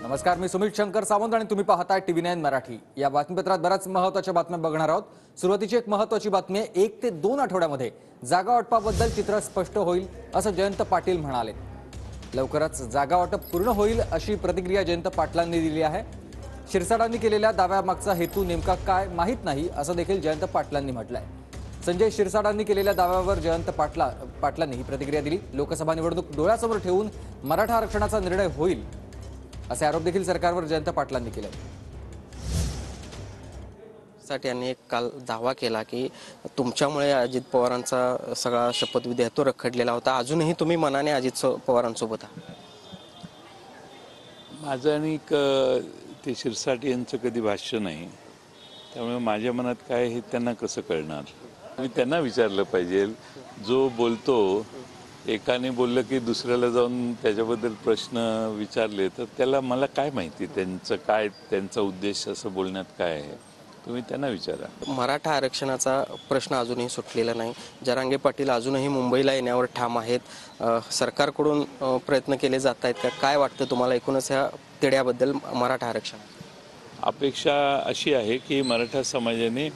नमस्कार, मी सुमित शंकर सावंत आणि तुम्ही पाहताय TV9 मराठी। या बातमीपत्रात बऱ्याच महत्त्वाच्या बातम्या बघणार आहोत। सुरुवातीची एक महत्त्वाची बातमी आहे, 1 ते 2 आठवड्यामध्ये जागा वाटपाबद्दल चित्र स्पष्ट होईल असं जयंत पाटील म्हणाले। लवकरच जागा वाटप पूर्ण होईल अशी प्रतिक्रिया जयंत पाटलांनी दिली आहे। शिरसाटांनी केलेल्या दाव्यामागचा हेतू नेमका काय माहित नाही असं देखील जयंत पाटलांनी म्हटलंय। संजय शिरसाटांनी केलेल्या दाव्यावर जयंत पाटलांनी ही प्रतिक्रिया दिली। लोकसभा निवडणूक डोळ्यासमोर ठेवून मराठा आरक्षणाचा निर्णय होईल असे आरोप देखील सरकारवर जयंत पाटलांनी केले। यांनी काल दावा केला की तुमच्यामुळे अजित पवारांचा सगळा शपथविधी तो रखडलेला होता, अजूनही तुम्ही मनाने अजित पवारांसोबत आहात। माझं आणि ते शिरसाट यांचं कधी भाष्य नाही, त्यामुळे माझ्या मनात काय हे त्यांना कसं कळणार। मी त्यांना विचारलं पाहिजे। जो बोलतो, एकाने बोललं की दुसऱ्याला जाऊन त्याच्याबद्दल प्रश्न विचारले तर त्याला मला काय माहिती त्यांचा उद्देश असं बोलण्यात काय आहे, तुम्ही त्यांना विचारा। मराठा आरक्षणाचा प्रश्न अजूनही सुटलेला नाही। जरांगे पाटील अजूनही मुंबईला येण्यावर ठाम आहेत। सरकारकडून प्रयत्न केले जात आहेत का? काय वाटतं तुम्हाला एकूणच ह्या तिढ्याबद्दल मराठा आरक्षण? अपेक्षा अशी आहे की मराठा समाजाने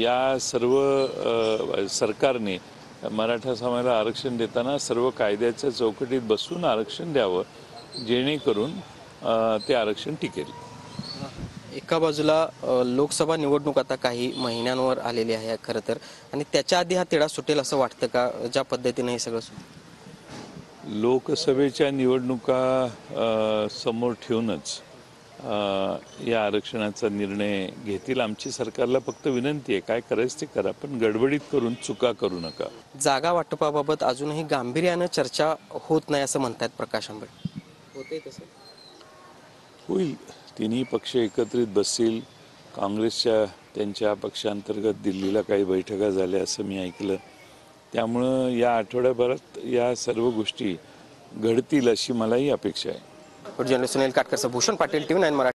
या सर्व सरकारने मराठा समाजाला आरक्षण देताना सर्व कायद्याच्या चौकटीत बसून आरक्षण द्यावं, जेणेकरून ते आरक्षण टिकेल। एका बाजूला लोकसभा निवडणूक आता काही महिन्यांवर आलेली आहे खरं तर, आणि त्याच्या आधी हा तिढा सुटेल असं वाटतं का, ज्या पद्धतीने हे सगळं लोकसभेच्या निवडणुका समोर ठेवूनच या आरक्षणाचा निर्णय घेतील। आमची सरकारला फक्त विनंती आहे, काय करायचं ते करा, पण गडबडीत करून चुका करू नका। जागा वाटपाबाबत अजूनही गांभीर्यानं चर्चा होत नाही असं म्हणतात प्रकाश आंबेडकर। होते तसं होईल, तिन्ही पक्ष एकत्रित बसतील। काँग्रेसच्या त्यांच्या पक्षांतर्गत दिल्लीला काही बैठका झाल्या असं मी ऐकलं, त्यामुळं या आठवड्याभरात या सर्व गोष्टी घडतील अशी मलाही अपेक्षा आहे। Journalist Sunil Katkar, Bhushan Patil, TV9 Marathi.